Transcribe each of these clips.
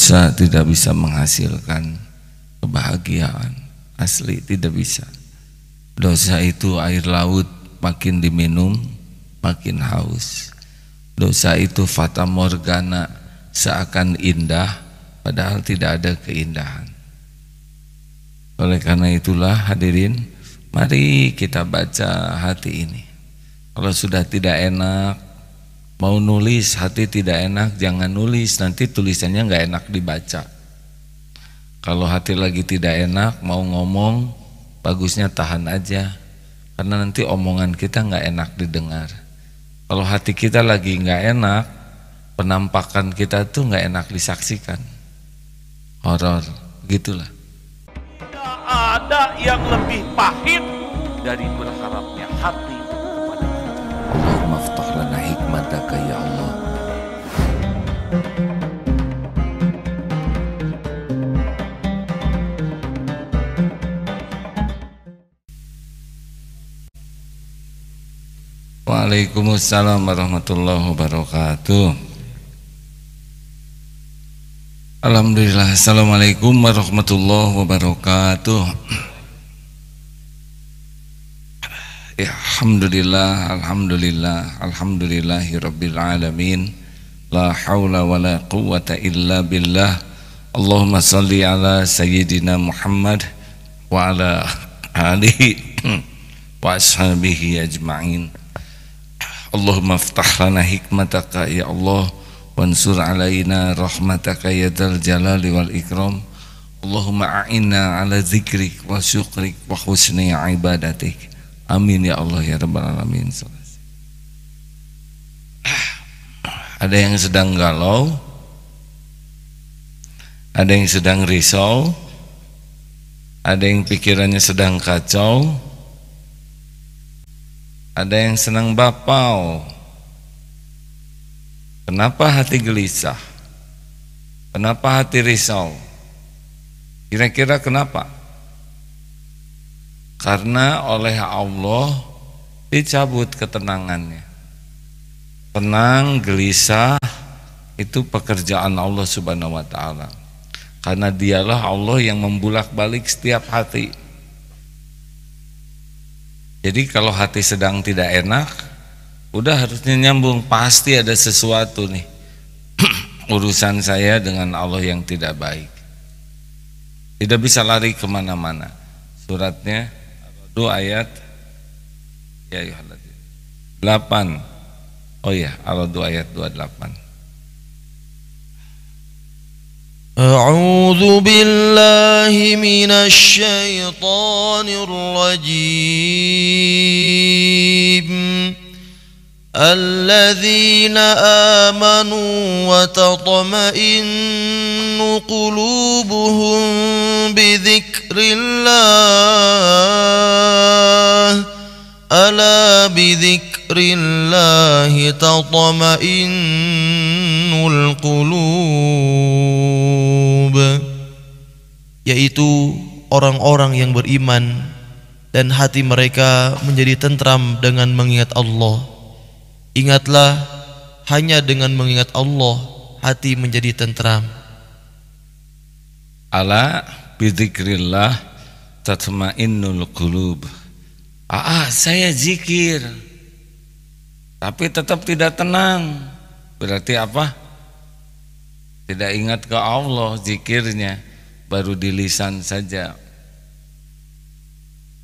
Dosa tidak bisa menghasilkan kebahagiaan, asli tidak bisa. Dosa itu air laut, makin diminum makin haus. Dosa itu fata morgana, seakan indah padahal tidak ada keindahan. Oleh karena itulah hadirin, mari kita baca hati ini. Kalau sudah tidak enak, mau nulis hati tidak enak, jangan nulis, nanti tulisannya nggak enak dibaca. Kalau hati lagi tidak enak, mau ngomong, bagusnya tahan aja, karena nanti omongan kita nggak enak didengar. Kalau hati kita lagi nggak enak, penampakan kita tuh nggak enak disaksikan. Horor, gitulah. Tidak ada yang lebih pahit dari berharapnya hati kepada kita. Allahumma aftah lana hikmataka ya Allah. Waalaikumsalam warahmatullahi wabarakatuh. Alhamdulillah. Assalamualaikum warahmatullahi wabarakatuh. Ya, alhamdulillah, alhamdulillah, alhamdulillahi rabbil alamin. La haula wa la quwwata illa billah. Allahumma salli ala sayyidina Muhammad wa ala alihi wa ashabihi ajma'in. Allahumma aftah lana hikmataka ya Allah, wansur alaina rahmataka ya dzal jalali wal ikram. Allahumma a'inna ala dzikrik wa syukrik wa husni ibadatik. Amin ya Allah ya rabbal alamin. Ada yang sedang galau, ada yang sedang risau, ada yang pikirannya sedang kacau, ada yang senang bapau. Kenapa hati gelisah? Kenapa hati risau? Kira-kira kenapa? Karena oleh Allah dicabut ketenangannya. Tenang, gelisah itu pekerjaan Allah Subhanahu wa taala. Karena dialah Allah yang membulak-balik setiap hati. Jadi kalau hati sedang tidak enak, udah harusnya nyambung, pasti ada sesuatu nih urusan saya dengan Allah yang tidak baik. Tidak bisa lari kemana-mana. Suratnya 2 ayat ya 8. Oh ya, Al-2 ayat 28. أعوذ بالله من الشيطان الرجيم الذين آمنوا وتطمئن قلوبهم بذكر الله ألا بذكر الله تطمئن القلوب, yaitu orang-orang yang beriman dan hati mereka menjadi tentram dengan mengingat Allah. Ingatlah, hanya dengan mengingat Allah hati menjadi tentram. Ala bidzikrillah tatmainnul qulub. Saya zikir tapi tetap tidak tenang. Berarti apa? Tidak ingat ke Allah, zikirnya baru di lisan saja.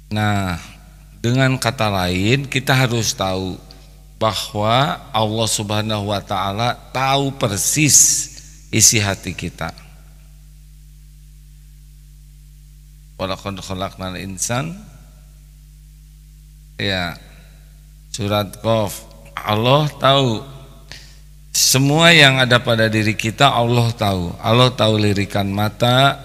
Nah, dengan kata lain kita harus tahu bahwa Allah Subhanahu wa taala tahu persis isi hati kita. Walaqad khalaqnal insan, ya, surat Qaf. Allah tahu semua yang ada pada diri kita. Allah tahu. Allah tahu lirikan mata,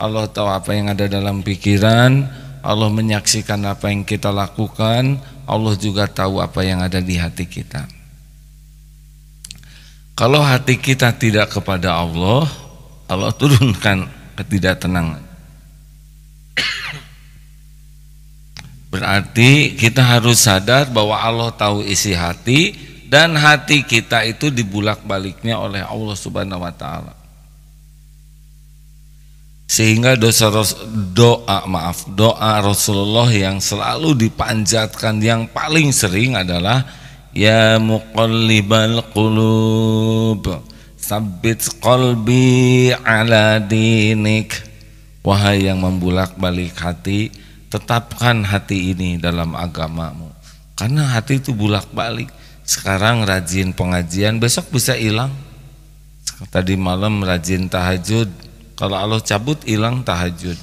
Allah tahu apa yang ada dalam pikiran, Allah menyaksikan apa yang kita lakukan, Allah juga tahu apa yang ada di hati kita. Kalau hati kita tidak kepada Allah, Allah turunkan ketidaktenangan. Berarti kita harus sadar bahwa Allah tahu isi hati, dan hati kita itu dibulak-baliknya oleh Allah Subhanahu wa taala. Sehingga doa Rasulullah yang selalu dipanjatkan yang paling sering adalah ya muqallibal qulub tsabbit qalbi ala dinik. Wahai yang membulak-balik hati, tetapkan hati ini dalam agamamu. Karena hati itu bulak-balik. Sekarang rajin pengajian, besok bisa hilang. Tadi malam rajin tahajud, kalau Allah cabut hilang tahajud.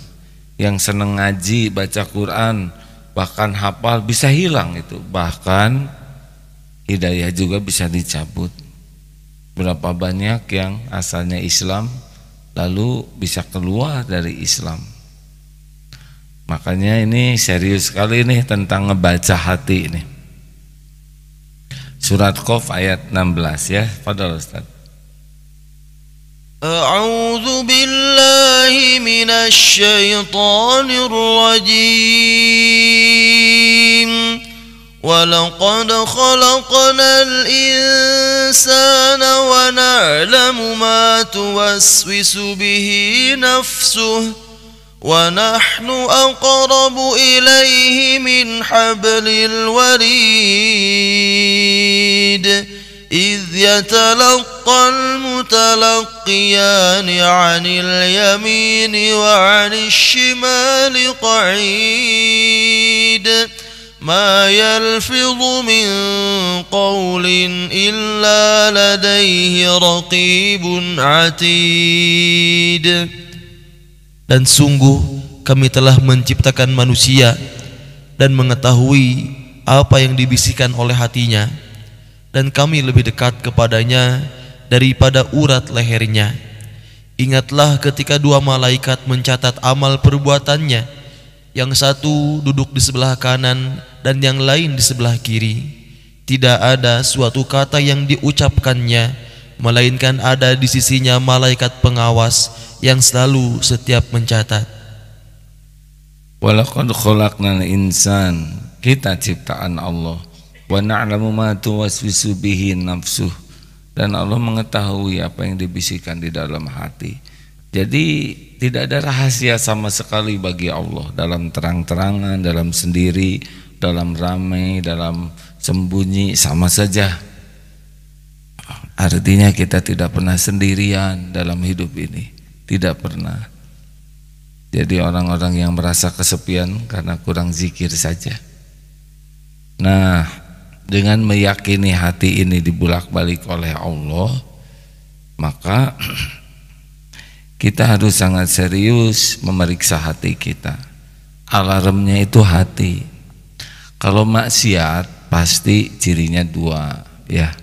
Yang seneng ngaji, baca Quran, bahkan hafal bisa hilang itu. Bahkan hidayah juga bisa dicabut. Berapa banyak yang asalnya Islam lalu bisa keluar dari Islam. Makanya ini serius sekali nih tentang ngebaca hati ini. Surat Qaf ayat 16 ya, Fadhal Ustaz. A'udzu billahi minasy syaithanir rajim. وَلَقَدْ خَلَقْنَا الْإِنسَانَ وَنَعْلَمُ مَا تُوَسْوِسُ بِهِ نَفْسُهُ وَنَحْنُ أَقْرَبُ إِلَيْهِ مِنْ حَبْلِ الْوَرِيدِ إِذْ يَتَلَقَّى الْمُتَلَقِّيَانِ عَنِ الْيَمِينِ وَعَنِ الشِّمَالِ قَعِيدٌ ما يلفظ من قول إلا لديه رقيب عتيد. Dan sungguh kami telah menciptakan manusia dan mengetahui apa yang dibisikkan oleh hatinya, dan kami lebih dekat kepadanya daripada urat lehernya. Ingatlah ketika dua malaikat mencatat amal perbuatannya, yang satu duduk di sebelah kanan dan yang lain di sebelah kiri. Tidak ada suatu kata yang diucapkannya, melainkan ada di sisinya malaikat pengawas yang selalu setiap mencatat. Walaqad khalaqnal insan, kita ciptaan Allah. Wa na'lamu ma tuwaswisu bihi nafsuh, dan Allah mengetahui apa yang dibisikkan di dalam hati. Jadi tidak ada rahasia sama sekali bagi Allah, dalam terang-terangan, dalam sendiri, dalam ramai, dalam sembunyi, sama saja. Artinya kita tidak pernah sendirian dalam hidup ini, tidak pernah. Jadi orang-orang yang merasa kesepian karena kurang zikir saja. Nah, dengan meyakini hati ini dibulak-balik oleh Allah, maka kita harus sangat serius memeriksa hati kita. Alarmnya itu hati. Kalau maksiat pasti cirinya dua ya.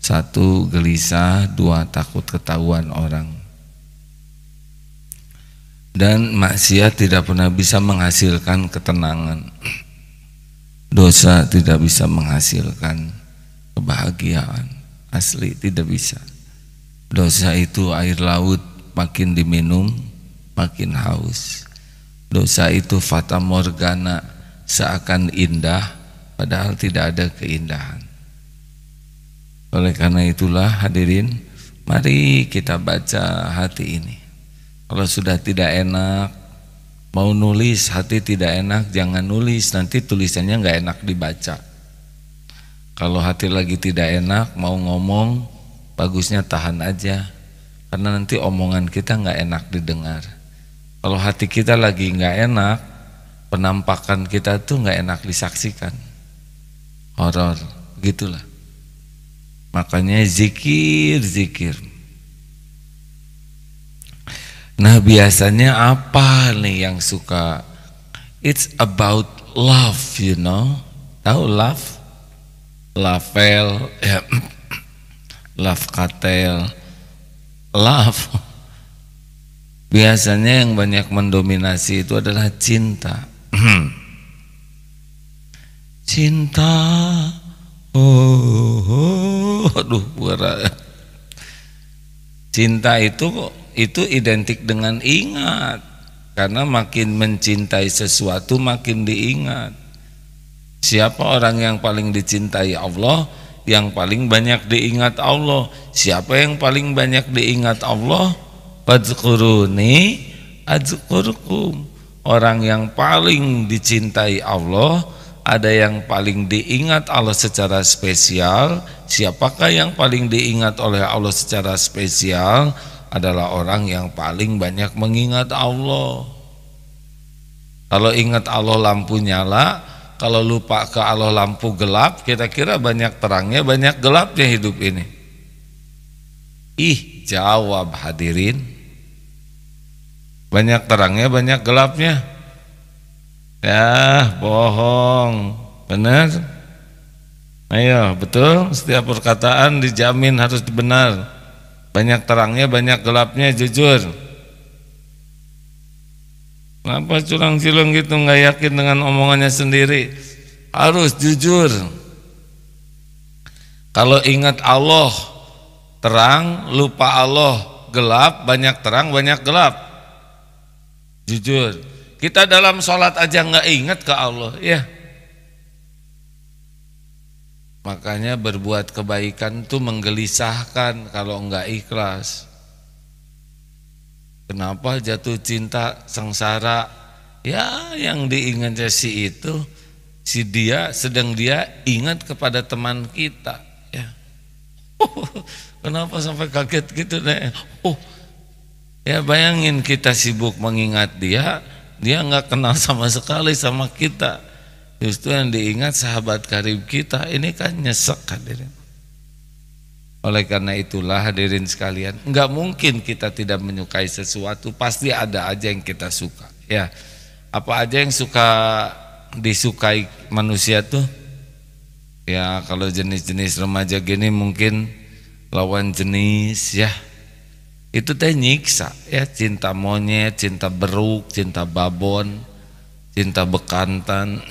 Satu gelisah, dua takut ketahuan orang. Dan maksiat tidak pernah bisa menghasilkan ketenangan. Dosa tidak bisa menghasilkan kebahagiaan. Asli tidak bisa. Dosa itu air laut, makin diminum makin haus. Dosa itu fata morgana, seakan indah padahal tidak ada keindahan. Oleh karena itulah hadirin, mari kita baca hati ini. Kalau sudah tidak enak, mau nulis hati tidak enak, jangan nulis, nanti tulisannya nggak enak dibaca. Kalau hati lagi tidak enak, mau ngomong, bagusnya tahan aja, karena nanti omongan kita nggak enak didengar. Kalau hati kita lagi nggak enak, penampakan kita tuh nggak enak disaksikan, horor, gitulah. Makanya zikir. Nah biasanya apa nih yang suka? It's about love, you know. Tahu love? Lavel, ya, love katel. Love biasanya yang banyak mendominasi itu adalah cinta. Cinta, aduh buara. Cinta itu identik dengan ingat, karena makin mencintai sesuatu makin diingat. Siapa orang yang paling dicintai Allah? Yang paling banyak diingat Allah. Siapa yang paling banyak diingat Allah? Fadhkuruni adzkurkum. Orang yang paling dicintai Allah, ada yang paling diingat Allah secara spesial. Siapakah yang paling diingat oleh Allah secara spesial? Adalah orang yang paling banyak mengingat Allah. Kalau ingat Allah lampu nyala, kalau lupa ke Allah lampu gelap, kira-kira banyak terangnya banyak gelapnya hidup ini? Jawab hadirin. Banyak terangnya banyak gelapnya? Ya, bohong. Benar? Ayo, betul. Setiap perkataan dijamin harus benar. Banyak terangnya banyak gelapnya, jujur. Kenapa curang-curang gitu, nggak yakin dengan omongannya sendiri? Harus jujur. Kalau ingat Allah terang, lupa Allah gelap, banyak terang banyak gelap. Jujur, kita dalam sholat aja nggak ingat ke Allah, ya. Makanya berbuat kebaikan itu menggelisahkan kalau nggak ikhlas. Kenapa jatuh cinta sengsara? Ya, yang diingatnya si itu, si dia sedang dia ingat kepada teman kita, ya. Kenapa sampai kaget gitu deh? Ya bayangin kita sibuk mengingat dia nggak kenal sama sekali sama kita. Justru yang diingat sahabat karib kita, ini kan nyesek hadirin. Oleh karena itulah hadirin sekalian, nggak mungkin kita tidak menyukai sesuatu, pasti ada aja yang kita suka. Ya, apa aja yang disukai manusia tuh? Ya kalau jenis-jenis remaja gini mungkin lawan jenis, ya. Itu teh nyiksa, ya. Cinta monyet, cinta beruk, cinta babon, cinta bekantan.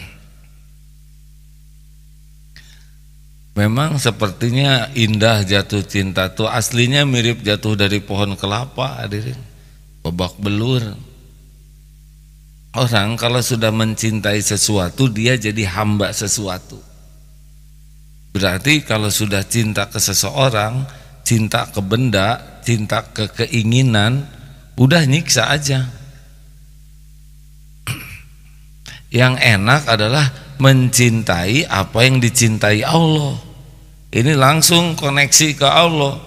Memang sepertinya indah jatuh cinta tuh, aslinya mirip jatuh dari pohon kelapa hadirin, babak belur. Orang kalau sudah mencintai sesuatu, dia jadi hamba sesuatu. Berarti kalau sudah cinta ke seseorang, cinta ke benda, cinta ke keinginan, udah nyiksa aja. Yang enak adalah mencintai apa yang dicintai Allah. Ini langsung koneksi ke Allah.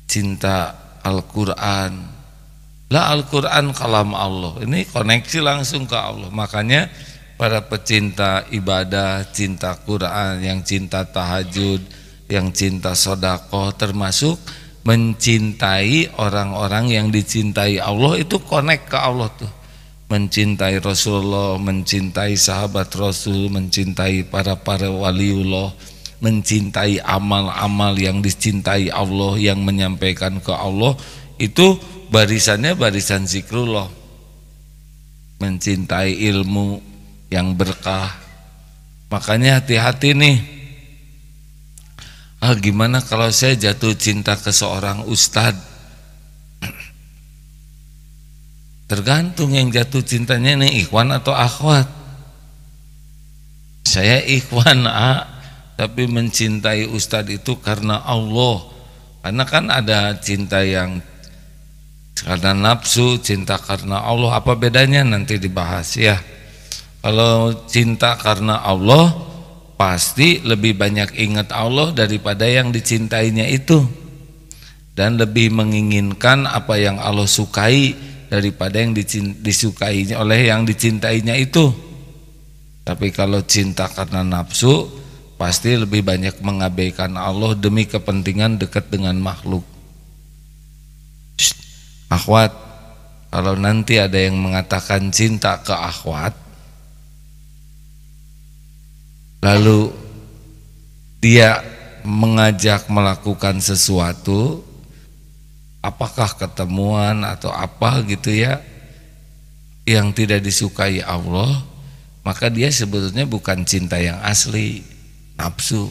Cinta Al-Quran, lah Al-Quran kalam Allah, ini koneksi langsung ke Allah. Makanya para pecinta ibadah, cinta Quran, yang cinta tahajud, yang cinta sedekah, termasuk mencintai orang-orang yang dicintai Allah, itu connect ke Allah tuh. Mencintai Rasulullah, mencintai sahabat Rasul, mencintai para waliullah, mencintai amal-amal yang dicintai Allah, yang menyampaikan ke Allah, itu barisannya barisan zikrullah. Mencintai ilmu yang berkah. Makanya hati-hati nih. Gimana kalau saya jatuh cinta ke seorang ustadz? Tergantung yang jatuh cintanya nih, ikhwan atau akhwat. Saya ikhwan, tapi mencintai ustadz itu karena Allah. Karena kan ada cinta yang karena nafsu, cinta karena Allah. Apa bedanya nanti dibahas, ya. Kalau cinta karena Allah, pasti lebih banyak ingat Allah daripada yang dicintainya itu, dan lebih menginginkan apa yang Allah sukai daripada yang disukainya oleh yang dicintainya itu. Tapi kalau cinta karena nafsu, pasti lebih banyak mengabaikan Allah demi kepentingan dekat dengan makhluk. Akhwat, kalau nanti ada yang mengatakan cinta ke akhwat, lalu dia mengajak melakukan sesuatu, apakah ketemuan atau apa gitu ya, yang tidak disukai Allah, maka dia sebetulnya bukan cinta yang asli, nafsu.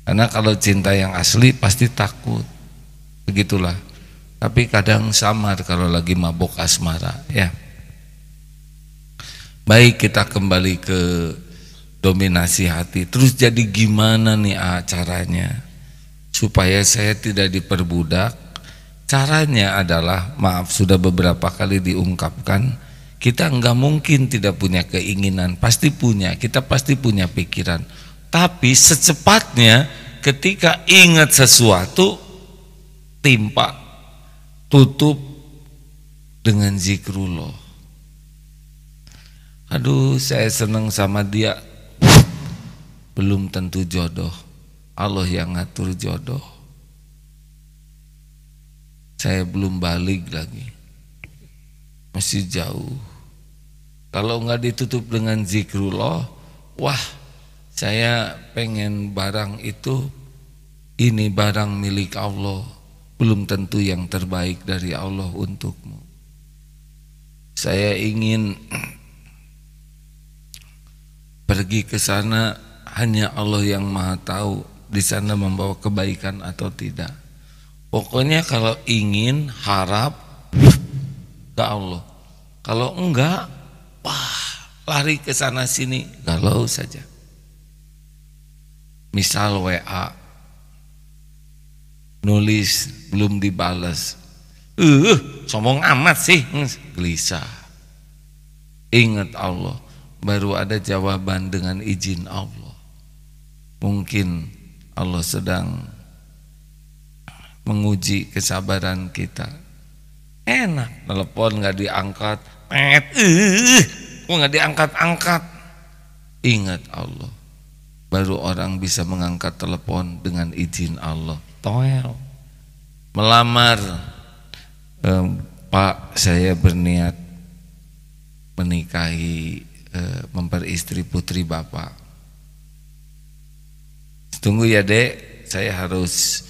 Karena kalau cinta yang asli pasti takut, begitulah. Tapi kadang samar kalau lagi mabuk asmara, ya. Baik, kita kembali ke dominasi hati. Terus jadi gimana nih caranya supaya saya tidak diperbudak, Caranya adalah, maaf sudah beberapa kali diungkapkan, kita enggak mungkin tidak punya keinginan, pasti punya, kita pasti punya pikiran. Tapi secepatnya ketika ingat sesuatu, timpa, tutup dengan zikrullah. Aduh, saya senang sama dia. Belum tentu jodoh, Allah yang ngatur jodoh. Saya belum balik lagi, masih jauh. Kalau nggak ditutup dengan zikrullah, wah, saya pengen barang itu, ini barang milik Allah, belum tentu yang terbaik dari Allah untukmu. Saya ingin pergi ke sana, hanya Allah yang Maha tahu di sana membawa kebaikan atau tidak. Pokoknya kalau ingin, harap ke Allah. Kalau enggak, wah, lari ke sana sini, galau saja. Misal WA, nulis belum dibalas, sombong amat sih, gelisah. Ingat Allah, baru ada jawaban dengan izin Allah. Mungkin Allah sedang menguji kesabaran kita. Enak, telepon nggak diangkat, kok nggak diangkat-angkat. Ingat Allah, baru orang bisa mengangkat telepon dengan izin Allah. Toel, melamar, Pak, saya berniat menikahi, memperistri putri Bapak. Tunggu ya Dek, saya harus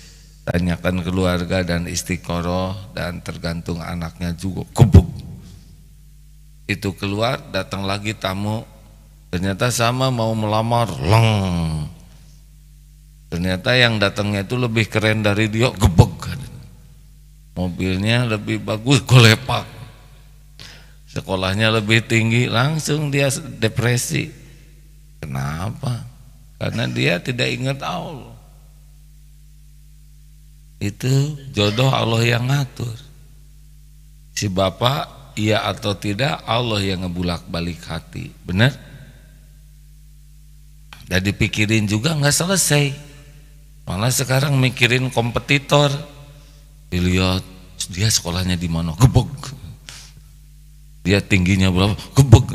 tanyakan keluarga dan istiqoroh, dan tergantung anaknya juga. Gebuk. Itu keluar, datang lagi tamu, ternyata sama mau melamar, leng. Ternyata yang datangnya itu lebih keren dari dia, gebek. Mobilnya lebih bagus, golepak. Sekolahnya lebih tinggi, langsung dia depresi. Kenapa? Karena dia tidak ingat Allah. Itu jodoh Allah yang ngatur. Si bapak iya atau tidak, Allah yang ngebulak-balik hati. Benar? Dan dipikirin juga nggak selesai. Malah sekarang mikirin kompetitor. Dilihat dia sekolahnya di mana, gebek. Dia tingginya berapa, gebek.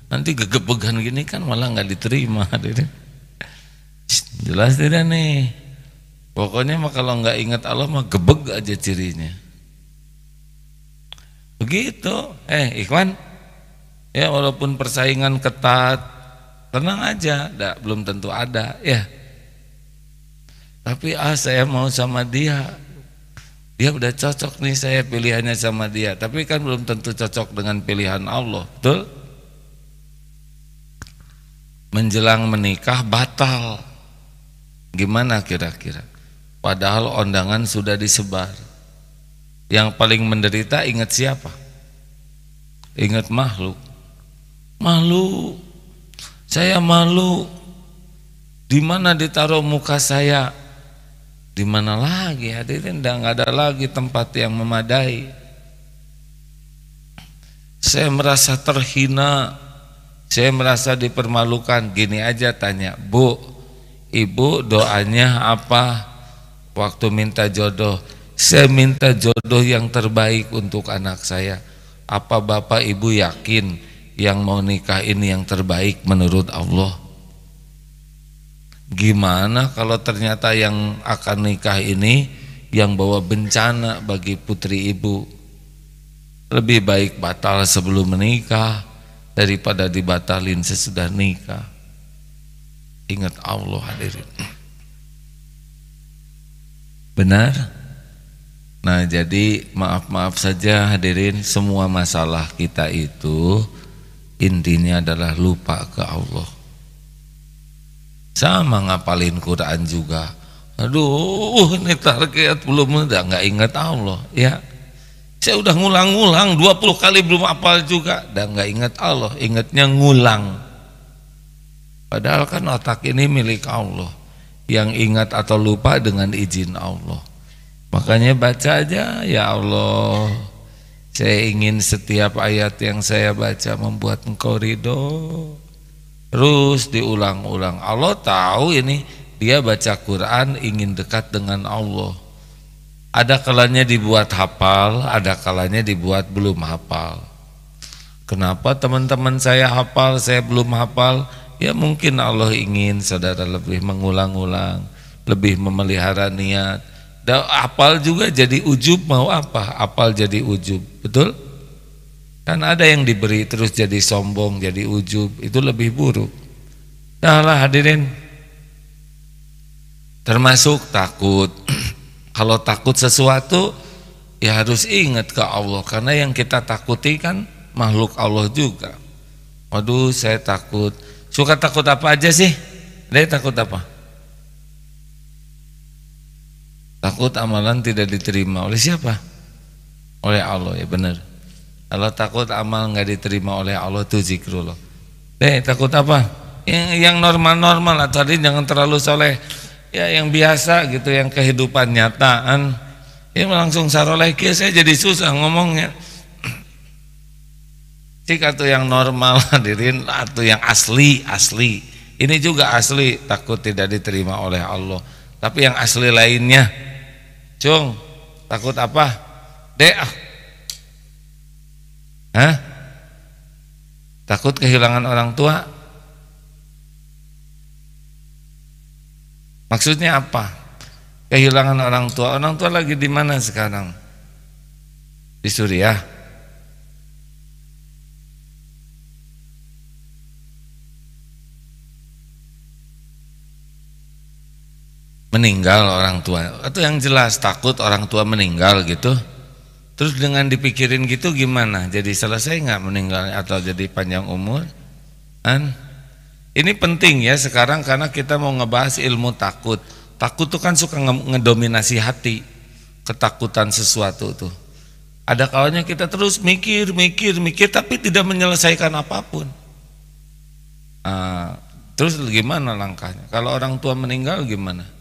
Nanti gegebegan gini kan malah nggak diterima. Jelas tidak nih? Pokoknya mah kalau nggak ingat Allah mah gebeg aja cirinya. Begitu. Ikhwan, ya walaupun persaingan ketat, tenang aja, belum tentu ada ya. Tapi saya mau sama dia. Dia udah cocok nih, saya pilihannya sama dia. Tapi kan belum tentu cocok dengan pilihan Allah, betul? Menjelang menikah batal. Gimana kira-kira? Padahal undangan sudah disebar. Yang paling menderita ingat siapa? Ingat makhluk. Malu. Saya malu. Di mana ditaruh muka saya? Di mana lagi? Hadirin, nggak ada lagi tempat yang memadai. Saya merasa terhina. Saya merasa dipermalukan. Gini aja tanya, Bu, Ibu doanya apa waktu minta jodoh? Saya minta jodoh yang terbaik untuk anak saya. Apa Bapak Ibu yakin yang mau nikah ini yang terbaik menurut Allah? Gimana kalau ternyata yang akan nikah ini yang bawa bencana bagi putri Ibu? Lebih baik batal sebelum menikah daripada dibatalin sesudah nikah. Ingat Allah hadirin. Benar? Nah jadi maaf-maaf saja hadirin, semua masalah kita itu intinya adalah lupa ke Allah. Sama ngapalin Quran juga. Aduh ini target belum, udah nggak ingat Allah ya. Saya udah ngulang-ngulang 20 kali belum hafal juga, dan nggak ingat Allah, ingatnya ngulang. Padahal kan otak ini milik Allah. Yang ingat atau lupa dengan izin Allah. Makanya baca aja, ya Allah, saya ingin setiap ayat yang saya baca membuat engkau ridho. Terus diulang-ulang. Allah tahu ini dia baca Quran ingin dekat dengan Allah. Ada kalanya dibuat hafal, ada kalanya dibuat belum hafal. Kenapa teman-teman saya hafal, saya belum hafal? Ya mungkin Allah ingin saudara lebih mengulang-ulang, lebih memelihara niat. Dan hafal juga jadi ujub, mau apa? Hafal jadi ujub, betul? Kan ada yang diberi terus jadi sombong, jadi ujub, itu lebih buruk. Nah lah hadirin, termasuk takut. Kalau takut sesuatu ya harus ingat ke Allah, karena yang kita takuti kan makhluk Allah juga. Waduh, saya takut. Suka takut apa aja sih? Dia takut apa? Takut amalan tidak diterima oleh siapa? Oleh Allah, ya benar. Kalau takut amal nggak diterima oleh Allah itu zikrullah. Takut apa? Yang normal-normal, atau tadi jangan terlalu soleh. Ya yang biasa gitu, yang kehidupan nyataan. Ya langsung saroleh kia, saya jadi susah ngomongnya. Cik atau yang normal hadirin, atau yang asli. Ini juga asli, takut tidak diterima oleh Allah. Tapi yang asli lainnya, Cung, takut apa? Takut kehilangan orang tua? Maksudnya apa? Kehilangan orang tua. Orang tua lagi di mana sekarang? Di Suriah. Meninggal orang tua. Atau yang jelas takut orang tua meninggal gitu. Terus dengan dipikirin gitu gimana? Jadi selesai nggak meninggal atau jadi panjang umur? Ini penting ya sekarang, karena kita mau ngebahas ilmu takut. Takut tuh kan suka ngedominasi hati. Ketakutan sesuatu tuh. Ada kalanya kita terus mikir tapi tidak menyelesaikan apapun. Terus gimana langkahnya? Kalau orang tua meninggal gimana?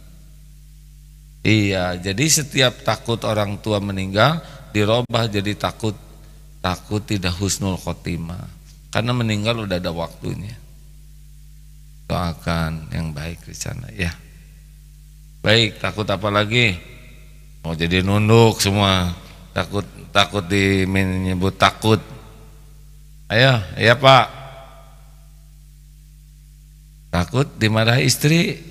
Iya, jadi setiap takut orang tua meninggal dirubah jadi takut tidak husnul khotimah. Karena meninggal udah ada waktunya. Doakan yang baik di sana ya. Baik, takut apa lagi? Mau jadi nunduk semua. Takut menyebut takut. Ayo, ya Pak. Takut dimarahi istri.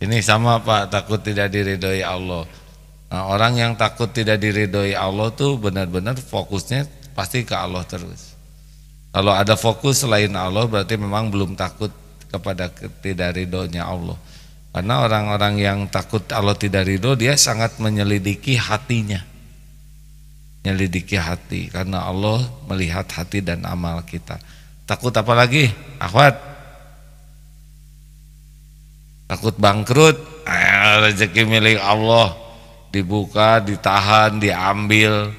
Ini sama Pak, takut tidak diridhoi Allah. Nah, orang yang takut tidak diridhoi Allah tuh benar-benar fokusnya pasti ke Allah terus. Kalau ada fokus selain Allah berarti memang belum takut kepada tidak ridhonya Allah. Karena orang-orang yang takut Allah tidak ridho, dia sangat menyelidiki hatinya. Menyelidiki hati, karena Allah melihat hati dan amal kita. Takut apa lagi? Akhwat? Takut bangkrut? Rezeki milik Allah, dibuka, ditahan, diambil.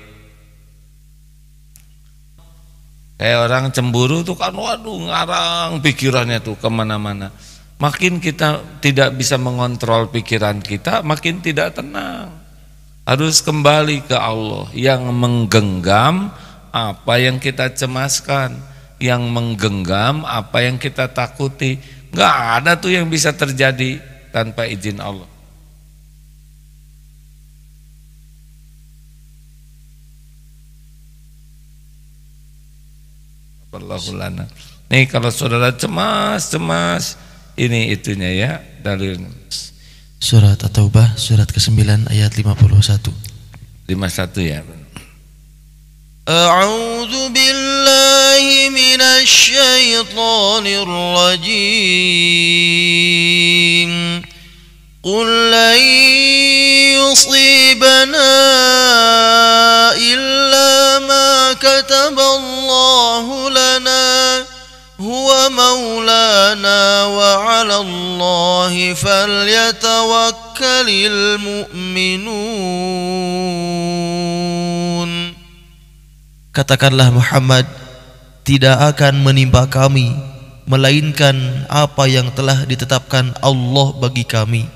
Kayak orang cemburu tuh kan, waduh ngarang pikirannya tuh kemana-mana. Makin kita tidak bisa mengontrol pikiran kita, makin tidak tenang. Harus kembali ke Allah yang menggenggam apa yang kita cemaskan, yang menggenggam apa yang kita takuti. Nggak ada tuh yang bisa terjadi tanpa izin Allah. Nih kalau saudara cemas, ini itunya ya, dalilnya. Surat At-Taubah surat ke-9 ayat 51. 51 ya. A'udzu billahi minasy syaithanir rajim. Qul lan yusibana illa ma kataballahu lana huwa maulana wa 'ala Allahi falyatawakkalul mu'minun. Katakanlah Muhammad, tidak akan menimpa kami melainkan apa yang telah ditetapkan Allah bagi kami.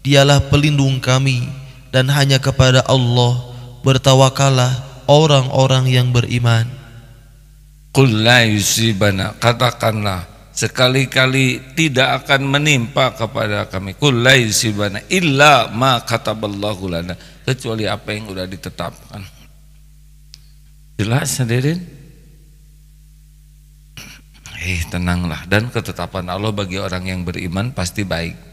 Dialah pelindung kami, dan hanya kepada Allah bertawakallah orang-orang yang beriman. Qul la yusibana, katakanlah sekali-kali tidak akan menimpa kepada kami. Qul la yusibana illa ma kataballahu lana, kecuali apa yang sudah ditetapkan. Jelas hadirin? Tenanglah, dan ketetapan Allah bagi orang yang beriman pasti baik.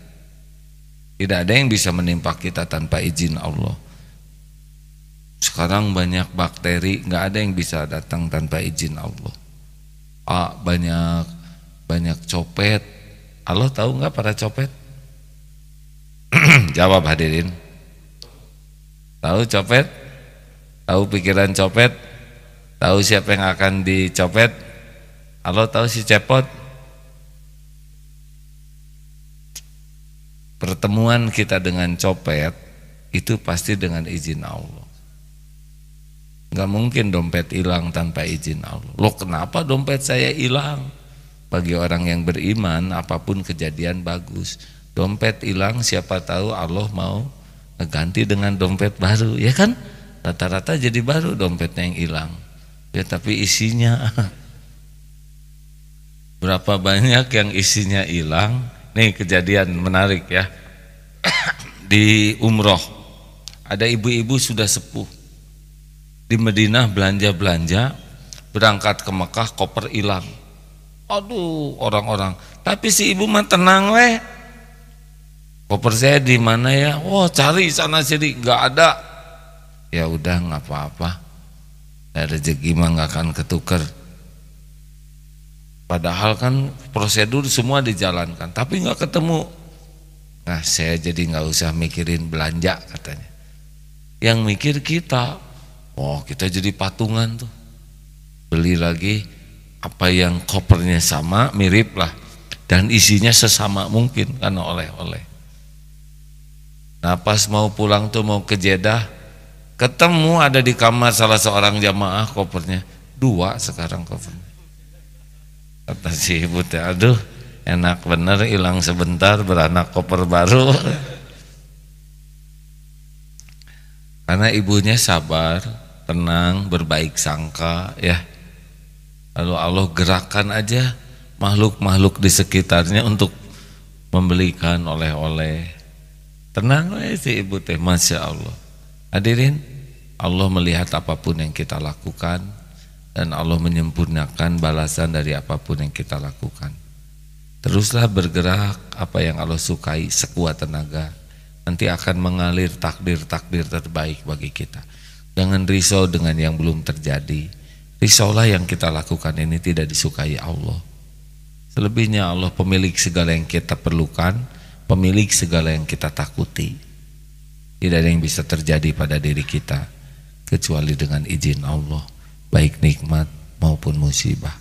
Tidak ada yang bisa menimpa kita tanpa izin Allah. Sekarang banyak bakteri, nggak ada yang bisa datang tanpa izin Allah. Banyak copet. Allah tahu nggak para copet? Jawab hadirin. Tahu copet? Tahu pikiran copet? Tahu siapa yang akan dicopet? Allah tahu si cepot. Pertemuan kita dengan copet itu pasti dengan izin Allah. Gak mungkin dompet hilang tanpa izin Allah. Loh, kenapa dompet saya hilang? Bagi orang yang beriman, apapun kejadian bagus. Dompet hilang, siapa tahu Allah mau ganti dengan dompet baru, ya kan? Rata-rata jadi baru dompetnya yang hilang. Ya, tapi isinya berapa banyak yang isinya hilang? Nih kejadian menarik ya. Di umroh ada ibu-ibu sudah sepuh di Madinah belanja-belanja, berangkat ke Mekah koper hilang. Aduh, orang-orang, tapi si ibu mah tenang weh. Koper saya di mana ya? Oh, cari sana sini, nggak ada. Ya udah, nggak apa-apa. Rezeki mah nggak akan ketuker. Padahal kan prosedur semua dijalankan, tapi nggak ketemu. Nah, saya jadi nggak usah mikirin belanja katanya. Yang mikir kita, oh kita jadi patungan tuh. Beli lagi apa yang kopernya sama, mirip lah, dan isinya sesama mungkin karena oleh-oleh. Nah, pas mau pulang tuh mau ke Jeddah, ketemu ada di kamar salah seorang jamaah kopernya 2 sekarang kopernya. Kata si ibu teh, aduh enak bener, hilang sebentar beranak koper baru. Karena ibunya sabar, tenang, berbaik sangka ya. Lalu Allah gerakan aja makhluk-makhluk di sekitarnya untuk membelikan oleh-oleh. Tenang si ibu teh, Masya Allah. Hadirin, Allah melihat apapun yang kita lakukan, dan Allah menyempurnakan balasan dari apapun yang kita lakukan. Teruslah bergerak, apa yang Allah sukai sekuat tenaga, nanti akan mengalir takdir-takdir terbaik bagi kita. Jangan risau dengan yang belum terjadi. Risaulah yang kita lakukan ini tidak disukai Allah. Selebihnya Allah pemilik segala yang kita perlukan, pemilik segala yang kita takuti. Tidak ada yang bisa terjadi pada diri kita kecuali dengan izin Allah, baik nikmat maupun musibah.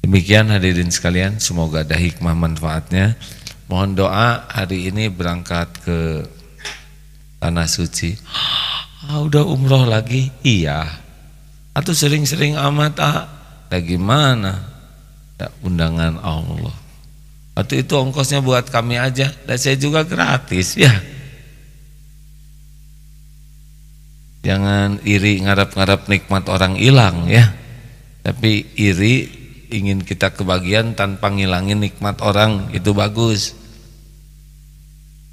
Demikian hadirin sekalian, semoga ada hikmah manfaatnya. Mohon doa hari ini berangkat ke Tanah Suci. Udah umroh lagi? Iya. Atau sering-sering amat gimana? Ada undangan Allah. Atau itu ongkosnya buat kami aja, dan saya juga gratis ya. Jangan iri ngarap-ngarap nikmat orang hilang ya. Tapi iri ingin kita kebagian tanpa ngilangin nikmat orang, itu bagus.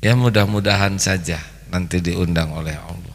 Ya mudah-mudahan saja nanti diundang oleh Allah.